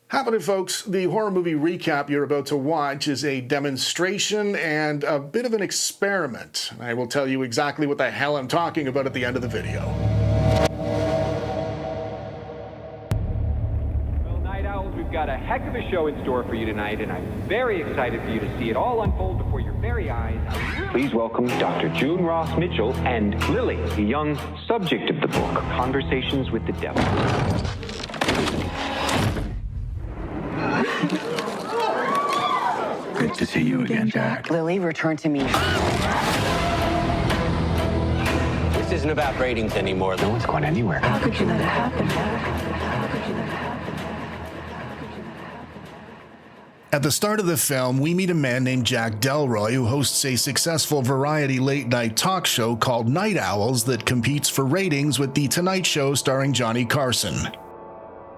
Happening, folks. The horror movie recap you're about to watch is a demonstration and a bit of an experiment. I will tell you exactly what the hell I'm talking about at the end of the video. Well, Night Owls, we've got a heck of a show in store for you tonight, and I'm very excited for you to see it all unfold before your very eyes. Please welcome Dr. June Ross Mitchell and Lily, the young subject of the book, Conversations with the Devil. Good to see you again, Jack. Lily, return to me. This isn't about ratings anymore. No one's going anywhere. How could you let it happen, Jack? How could you let it happen? At the start of the film, we meet a man named Jack Delroy who hosts a successful variety late-night talk show called Night Owls that competes for ratings with The Tonight Show starring Johnny Carson.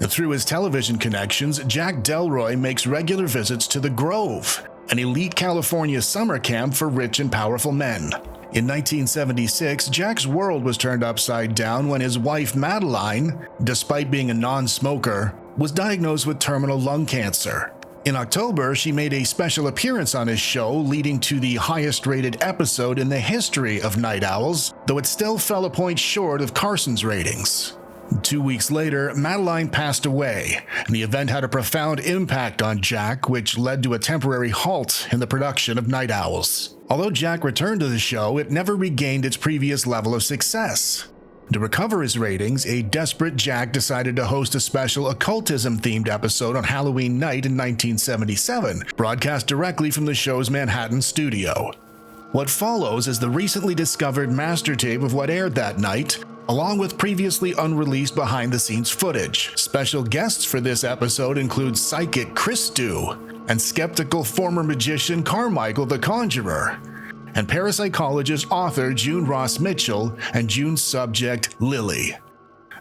Through his television connections, Jack Delroy makes regular visits to The Grove, an elite California summer camp for rich and powerful men. In 1976, Jack's world was turned upside down when his wife Madeline, despite being a non-smoker, was diagnosed with terminal lung cancer. In October, she made a special appearance on his show, leading to the highest-rated episode in the history of Night Owls, though it still fell a point short of Carson's ratings. 2 weeks later, Madeline passed away, and the event had a profound impact on Jack, which led to a temporary halt in the production of Night Owls. Although Jack returned to the show, it never regained its previous level of success. To recover his ratings, a desperate Jack decided to host a special occultism-themed episode on Halloween night in 1977, broadcast directly from the show's Manhattan studio. What follows is the recently discovered master tape of what aired that night, along with previously unreleased behind-the-scenes footage. Special guests for this episode include psychic Chris Dew and skeptical former magician Carmichael the Conjurer, and parapsychologist author June Ross Mitchell and June's subject Lily.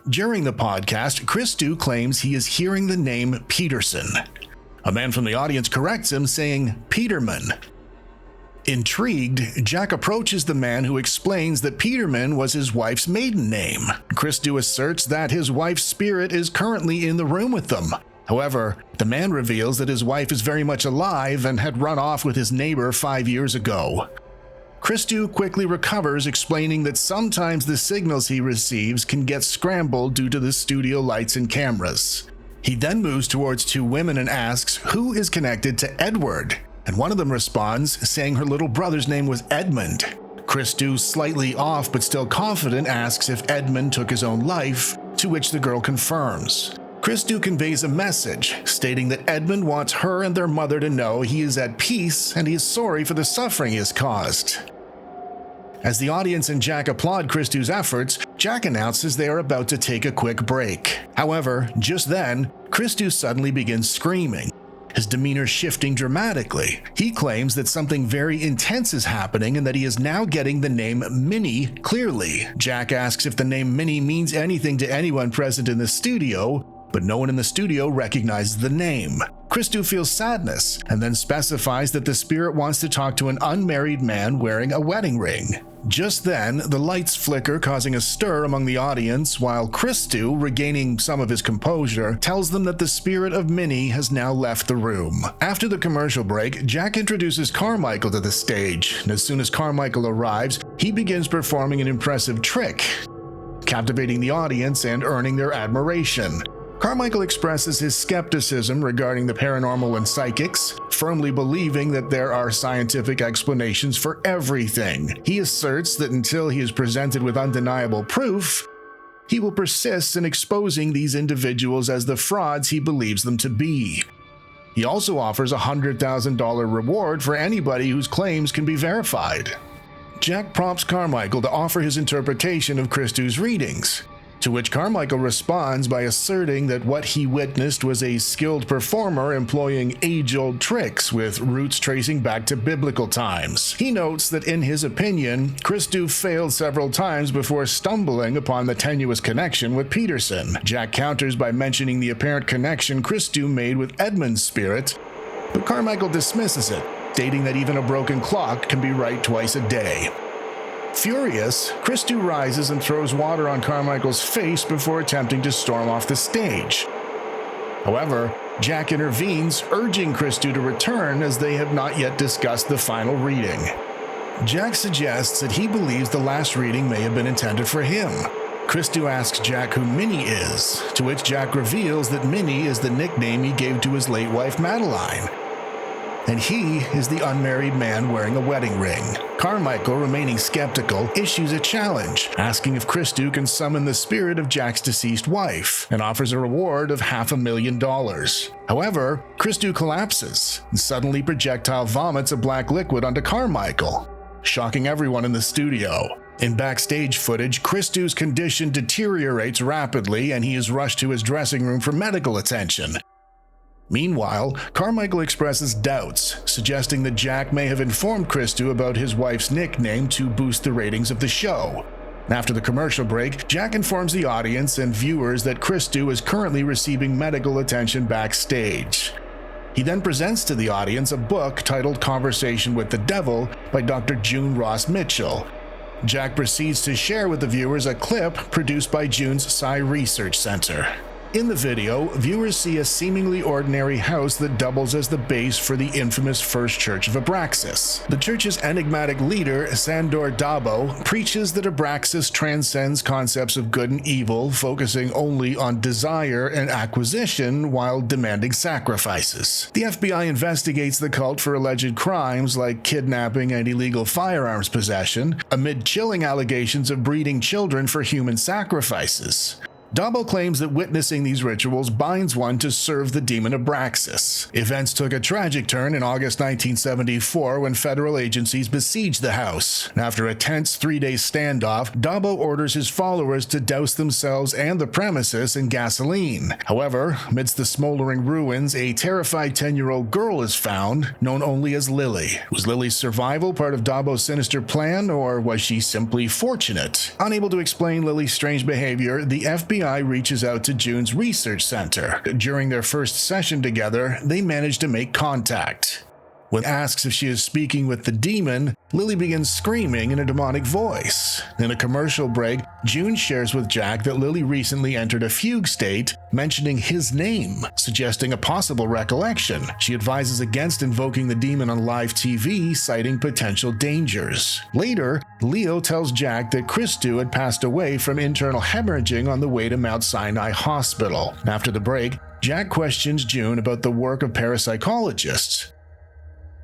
During the podcast, Chris Dew claims he is hearing the name Peterson. A man from the audience corrects him, saying Peterman. Intrigued, Jack approaches the man who explains that Peterman was his wife's maiden name. Chris Dew asserts that his wife's spirit is currently in the room with them. However, the man reveals that his wife is very much alive and had run off with his neighbor 5 years ago. Chris Dew quickly recovers, explaining that sometimes the signals he receives can get scrambled due to the studio lights and cameras. He then moves towards two women and asks who is connected to Edward, and one of them responds, saying her little brother's name was Edmund. Chris Dew, slightly off but still confident, asks if Edmund took his own life, to which the girl confirms. Chris Dew conveys a message, stating that Edmund wants her and their mother to know he is at peace and he is sorry for the suffering he has caused. As the audience and Jack applaud Chris Dew's efforts, Jack announces they are about to take a quick break. However, just then, Chris Dew suddenly begins screaming, his demeanor shifting dramatically. He claims that something very intense is happening and that he is now getting the name Minnie clearly. Jack asks if the name Minnie means anything to anyone present in the studio, but no one in the studio recognizes the name. Chris Dew feels sadness and then specifies that the spirit wants to talk to an unmarried man wearing a wedding ring. Just then, the lights flicker, causing a stir among the audience, while Chris Dew, regaining some of his composure, tells them that the spirit of Minnie has now left the room. After the commercial break, Jack introduces Carmichael to the stage, and as soon as Carmichael arrives, he begins performing an impressive trick, captivating the audience and earning their admiration. Carmichael expresses his skepticism regarding the paranormal and psychics, firmly believing that there are scientific explanations for everything. He asserts that until he is presented with undeniable proof, he will persist in exposing these individuals as the frauds he believes them to be. He also offers a $100,000 reward for anybody whose claims can be verified. Jack prompts Carmichael to offer his interpretation of Chris Dew's readings, to which Carmichael responds by asserting that what he witnessed was a skilled performer employing age-old tricks with roots tracing back to biblical times. He notes that in his opinion, Chris Dew failed several times before stumbling upon the tenuous connection with Peterson. Jack counters by mentioning the apparent connection Chris Dew made with Edmund's spirit, but Carmichael dismisses it, stating that even a broken clock can be right twice a day. Furious, Chris Dew rises and throws water on Carmichael's face before attempting to storm off the stage. However, Jack intervenes, urging Christou to return as they have not yet discussed the final reading. Jack suggests that he believes the last reading may have been intended for him. Christou asks Jack who Minnie is, to which Jack reveals that Minnie is the nickname he gave to his late wife Madeline. And he is the unmarried man wearing a wedding ring. Carmichael, remaining skeptical, issues a challenge, asking if Christou can summon the spirit of Jack's deceased wife, and offers a reward of $500,000. However, Christou collapses, and suddenly projectile vomits a black liquid onto Carmichael, shocking everyone in the studio. In backstage footage, Christou's condition deteriorates rapidly, and he is rushed to his dressing room for medical attention. Meanwhile, Carmichael expresses doubts, suggesting that Jack may have informed Christou about his wife's nickname to boost the ratings of the show. After the commercial break, Jack informs the audience and viewers that Christou is currently receiving medical attention backstage. He then presents to the audience a book titled Conversation with the Devil by Dr. June Ross Mitchell. Jack proceeds to share with the viewers a clip produced by June's Psi Research Center. In the video, viewers see a seemingly ordinary house that doubles as the base for the infamous First Church of Abraxas. The church's enigmatic leader, Sandor Dabo, preaches that Abraxas transcends concepts of good and evil, focusing only on desire and acquisition while demanding sacrifices. The FBI investigates the cult for alleged crimes like kidnapping and illegal firearms possession, amid chilling allegations of breeding children for human sacrifices. Dabo claims that witnessing these rituals binds one to serve the demon Abraxas. Events took a tragic turn in August 1974 when federal agencies besieged the house. After a tense 3-day standoff, Dabo orders his followers to douse themselves and the premises in gasoline. However, amidst the smoldering ruins, a terrified 10-year-old girl is found, known only as Lily. Was Lily's survival part of Dabo's sinister plan, or was she simply fortunate? Unable to explain Lily's strange behavior, the FBI reaches out to June's research center. During their first session together, they manage to make contact. When asks if she is speaking with the demon, Lily begins screaming in a demonic voice. In a commercial break, June shares with Jack that Lily recently entered a fugue state, mentioning his name, suggesting a possible recollection. She advises against invoking the demon on live TV, citing potential dangers. Later, Leo tells Jack that Christou had passed away from internal hemorrhaging on the way to Mount Sinai Hospital. After the break, Jack questions June about the work of parapsychologists.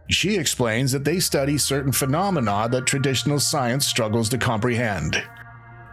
She explains that they study certain phenomena that traditional science struggles to comprehend.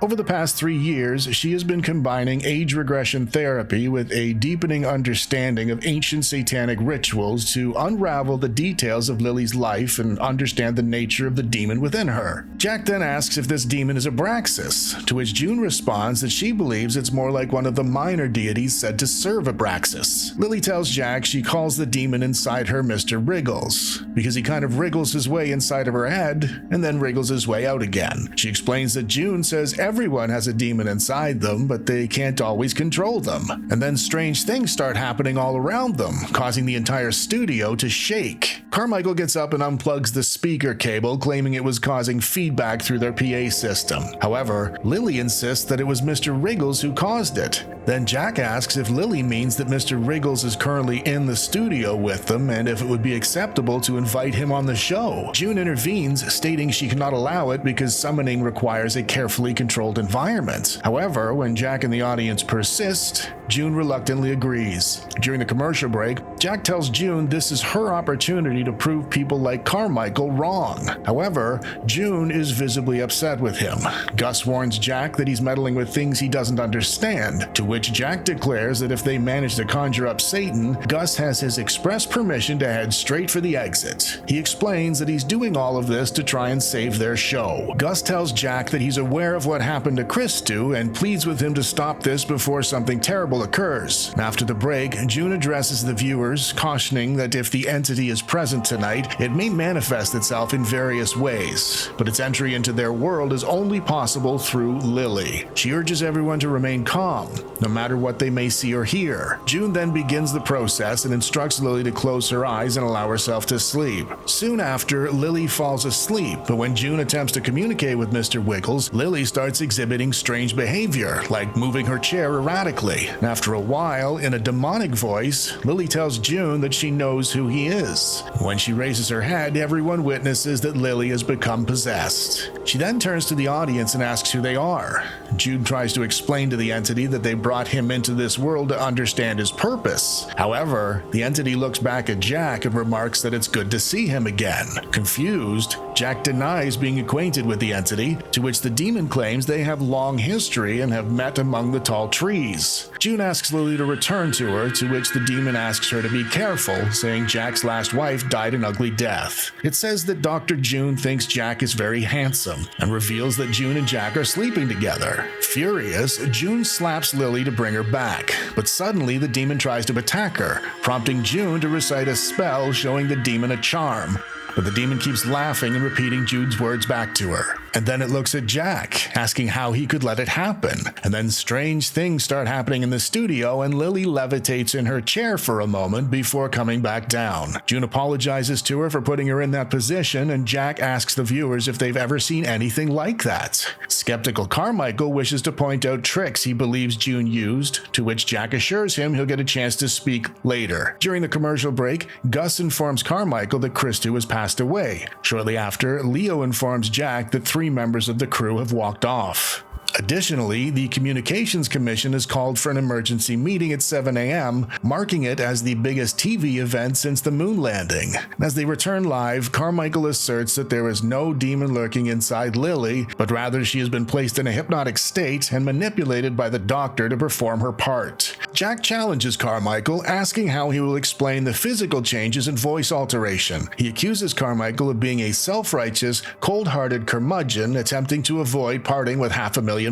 Over the past 3 years, she has been combining age regression therapy with a deepening understanding of ancient satanic rituals to unravel the details of Lily's life and understand the nature of the demon within her. Jack then asks if this demon is Abraxas, to which June responds that she believes it's more like one of the minor deities said to serve Abraxas. Lily tells Jack she calls the demon inside her Mr. Wriggles, because he kind of wriggles his way inside of her head and then wriggles his way out again. She explains that June says everyone has a demon inside them, but they can't always control them. And then strange things start happening all around them, causing the entire studio to shake. Carmichael gets up and unplugs the speaker cable, claiming it was causing feedback through their PA system. However, Lily insists that it was Mr. Wriggles who caused it. Then Jack asks if Lily means that Mr. Wriggles is currently in the studio with them and if it would be acceptable to invite him on the show. June intervenes, stating she cannot allow it because summoning requires a carefully controlled environment. However, when Jack and the audience persist, June reluctantly agrees. During the commercial break, Jack tells June this is her opportunity to prove people like Carmichael wrong. However, June is visibly upset with him. Gus warns Jack that he's meddling with things he doesn't understand, to which Jack declares that if they manage to conjure up Satan, Gus has his express permission to head straight for the exit. He explains that he's doing all of this to try and save their show. Gus tells Jack that he's aware of what happened to Christou and pleads with him to stop this before something terrible occurs. After the break, June addresses the viewers, cautioning that if the entity is present tonight, it may manifest itself in various ways, but its entry into their world is only possible through Lily. She urges everyone to remain calm, no matter what they may see or hear. June then begins the process and instructs Lily to close her eyes and allow herself to sleep. Soon after, Lily falls asleep, but when June attempts to communicate with Mr. Wiggles, Lily starts starts exhibiting strange behavior, like moving her chair erratically. After a while, in a demonic voice, Lily tells June that she knows who he is. When she raises her head, everyone witnesses that Lily has become possessed. She then turns to the audience and asks who they are. June tries to explain to the entity that they brought him into this world to understand his purpose. However, the entity looks back at Jack and remarks that it's good to see him again. Confused, Jack denies being acquainted with the entity, to which the demon claims they have long history and have met among the tall trees. June asks Lily to return to her, to which the demon asks her to be careful, saying Jack's last wife died an ugly death. It says that Dr. June thinks Jack is very handsome, and reveals that June and Jack are sleeping together. Furious, June slaps Lily to bring her back, but suddenly the demon tries to attack her, prompting June to recite a spell showing the demon a charm. But the demon keeps laughing and repeating June's words back to her. And then it looks at Jack, asking how he could let it happen. And then strange things start happening in the studio, and Lily levitates in her chair for a moment before coming back down. June apologizes to her for putting her in that position, and Jack asks the viewers if they've ever seen anything like that. Skeptical Carmichael wishes to point out tricks he believes June used, to which Jack assures him he'll get a chance to speak later. During the commercial break, Gus informs Carmichael that Christou has passed away. Shortly after, Leo informs Jack that 3 members of the crew have walked off. Additionally, the Communications Commission is called for an emergency meeting at 7 a.m., marking it as the biggest TV event since the moon landing. As they return live, Carmichael asserts that there is no demon lurking inside Lily, but rather she has been placed in a hypnotic state and manipulated by the doctor to perform her part. Jack challenges Carmichael, asking how he will explain the physical changes and voice alteration. He accuses Carmichael of being a self-righteous, cold-hearted curmudgeon attempting to avoid parting with $500,000.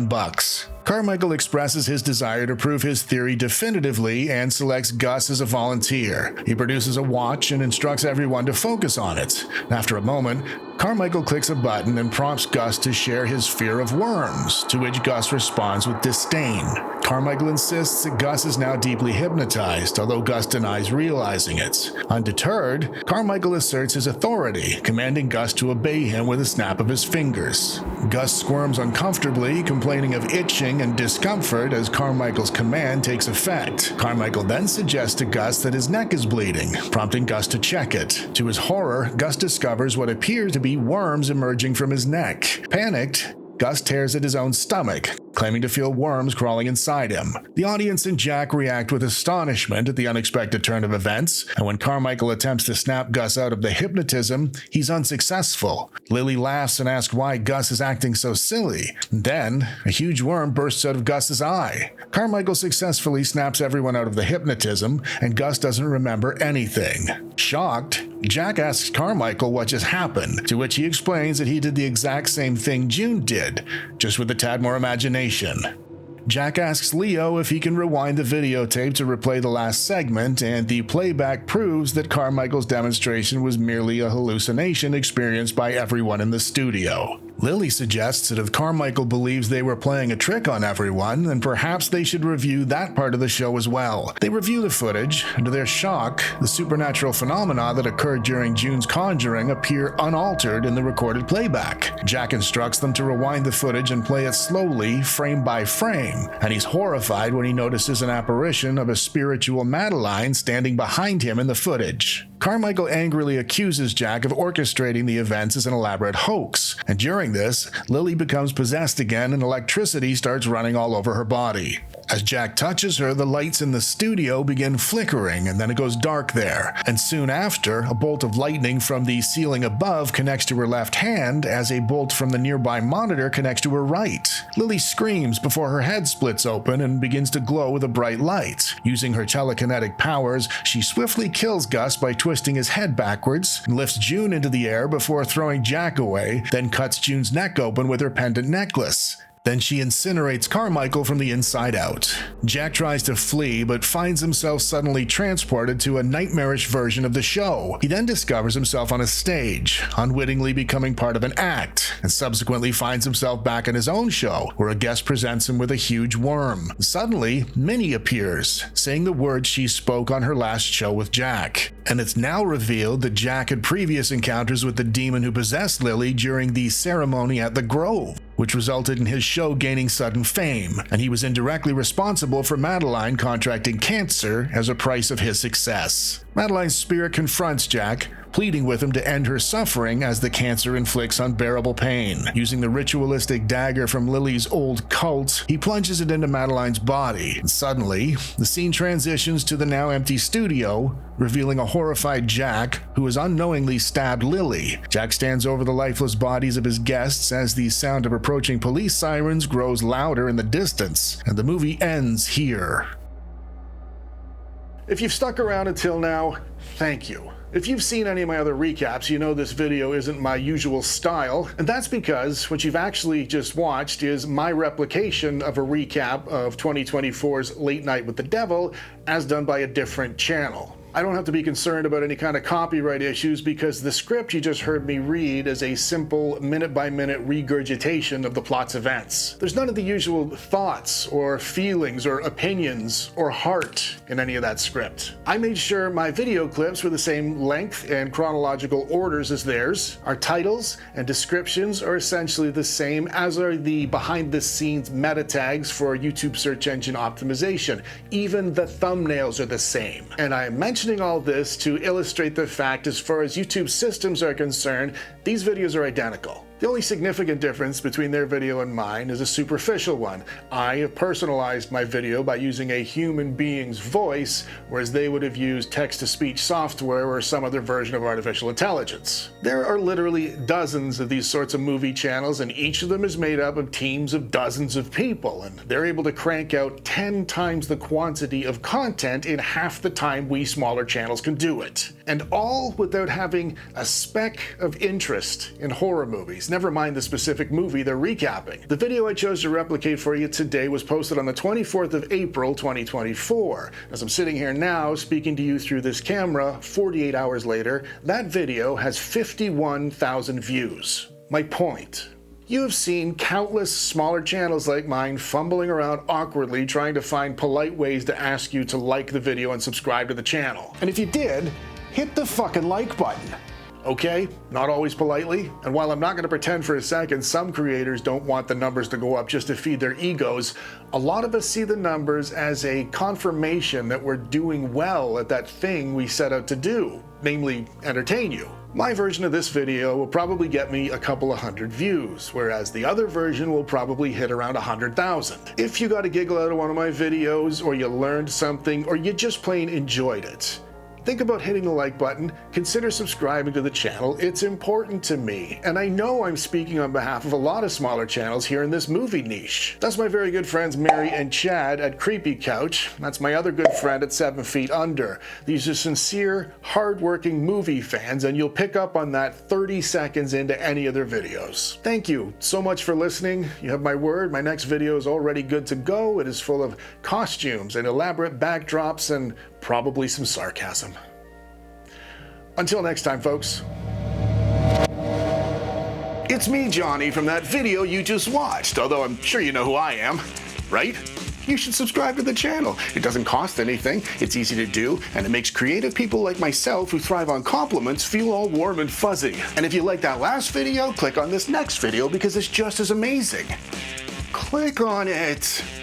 Carmichael expresses his desire to prove his theory definitively and selects Gus as a volunteer. He produces a watch and instructs everyone to focus on it. After a moment, Carmichael clicks a button and prompts Gus to share his fear of worms, to which Gus responds with disdain. Carmichael insists that Gus is now deeply hypnotized, although Gus denies realizing it. Undeterred, Carmichael asserts his authority, commanding Gus to obey him with a snap of his fingers. Gus squirms uncomfortably, complaining of itching and discomfort as Carmichael's command takes effect. Carmichael then suggests to Gus that his neck is bleeding, prompting Gus to check it. To his horror, Gus discovers what appears to be worms emerging from his neck. Panicked, Gus tears at his own stomach, claiming to feel worms crawling inside him. The audience and Jack react with astonishment at the unexpected turn of events, and when Carmichael attempts to snap Gus out of the hypnotism, he's unsuccessful. Lily laughs and asks why Gus is acting so silly. Then, a huge worm bursts out of Gus's eye. Carmichael successfully snaps everyone out of the hypnotism, and Gus doesn't remember anything. Shocked, Jack asks Carmichael what just happened, to which he explains that he did the exact same thing June did, just with a tad more imagination. Jack asks Leo if he can rewind the videotape to replay the last segment, and the playback proves that Carmichael's demonstration was merely a hallucination experienced by everyone in the studio. Lily suggests that if Carmichael believes they were playing a trick on everyone, then perhaps they should review that part of the show as well. They review the footage, and to their shock, the supernatural phenomena that occurred during June's conjuring appear unaltered in the recorded playback. Jack instructs them to rewind the footage and play it slowly, frame by frame, and he's horrified when he notices an apparition of a spiritual Madeline standing behind him in the footage. Carmichael angrily accuses Jack of orchestrating the events as an elaborate hoax, and during this, Lily becomes possessed again and electricity starts running all over her body. As Jack touches her, the lights in the studio begin flickering and then it goes dark there, and soon after, a bolt of lightning from the ceiling above connects to her left hand as a bolt from the nearby monitor connects to her right. Lily screams before her head splits open and begins to glow with a bright light. Using her telekinetic powers, she swiftly kills Gus by twisting his head backwards, and lifts June into the air before throwing Jack away, then cuts June's neck open with her pendant necklace. Then she incinerates Carmichael from the inside out. Jack tries to flee, but finds himself suddenly transported to a nightmarish version of the show. He then discovers himself on a stage, unwittingly becoming part of an act, and subsequently finds himself back in his own show, where a guest presents him with a huge worm. Suddenly, Minnie appears, saying the words she spoke on her last show with Jack. And it's now revealed that Jack had previous encounters with the demon who possessed Lily during the ceremony at the Grove, which resulted in his show gaining sudden fame, and he was indirectly responsible for Madeline contracting cancer as a price of his success. Madeline's spirit confronts Jack, pleading with him to end her suffering as the cancer inflicts unbearable pain. Using the ritualistic dagger from Lily's old cult, he plunges it into Madeline's body. And suddenly, the scene transitions to the now empty studio, revealing a horrified Jack who has unknowingly stabbed Lily. Jack stands over the lifeless bodies of his guests as the sound of approaching police sirens grows louder in the distance, and the movie ends here. If you've stuck around until now, thank you. If you've seen any of my other recaps, you know this video isn't my usual style, and that's because what you've actually just watched is my replication of a recap of 2024's Late Night with the Devil, as done by a different channel. I don't have to be concerned about any kind of copyright issues because the script you just heard me read is a simple minute-by-minute regurgitation of the plot's events. There's none of the usual thoughts or feelings or opinions or heart in any of that script. I made sure my video clips were the same length and chronological orders as theirs. Our titles and descriptions are essentially the same, as are the behind-the-scenes meta tags for YouTube search engine optimization. Even the thumbnails are the same. And I mentioned all this to illustrate the fact, as far as YouTube systems are concerned, these videos are identical. The only significant difference between their video and mine is a superficial one. I have personalized my video by using a human being's voice, whereas they would have used text-to-speech software or some other version of artificial intelligence. There are literally dozens of these sorts of movie channels, and each of them is made up of teams of dozens of people, and they're able to crank out 10 times the quantity of content in half the time we smaller channels can do it. And all without having a speck of interest in horror movies. Never mind the specific movie they're recapping. The video I chose to replicate for you today was posted on the 24th of April, 2024. As I'm sitting here now, speaking to you through this camera, 48 hours later, that video has 51,000 views. My point. You have seen countless smaller channels like mine fumbling around awkwardly trying to find polite ways to ask you to like the video and subscribe to the channel. And if you did, hit the fucking like button. Okay, not always politely, and while I'm not going to pretend for a second some creators don't want the numbers to go up just to feed their egos, a lot of us see the numbers as a confirmation that we're doing well at that thing we set out to do, namely entertain you. My version of this video will probably get me a couple of hundred views, whereas the other version will probably hit around 100,000. If you got a giggle out of one of my videos, or you learned something, or you just plain enjoyed it, think about hitting the like button, consider subscribing to the channel. It's important to me, and I know I'm speaking on behalf of a lot of smaller channels here in this movie niche. That's my very good friends Mary and Chad at Creepy Couch. That's my other good friend at 7 Feet Under. These are sincere, hard-working movie fans, and you'll pick up on that 30 seconds into any of their videos. Thank you so much for listening. You have my word, my next video is already good to go. It is full of costumes and elaborate backdrops and probably some sarcasm. Until next time, folks. It's me, Johnny, from that video you just watched, although I'm sure you know who I am, right? You should subscribe to the channel. It doesn't cost anything, it's easy to do, and it makes creative people like myself who thrive on compliments feel all warm and fuzzy. And if you like that last video, click on this next video because it's just as amazing. Click on it.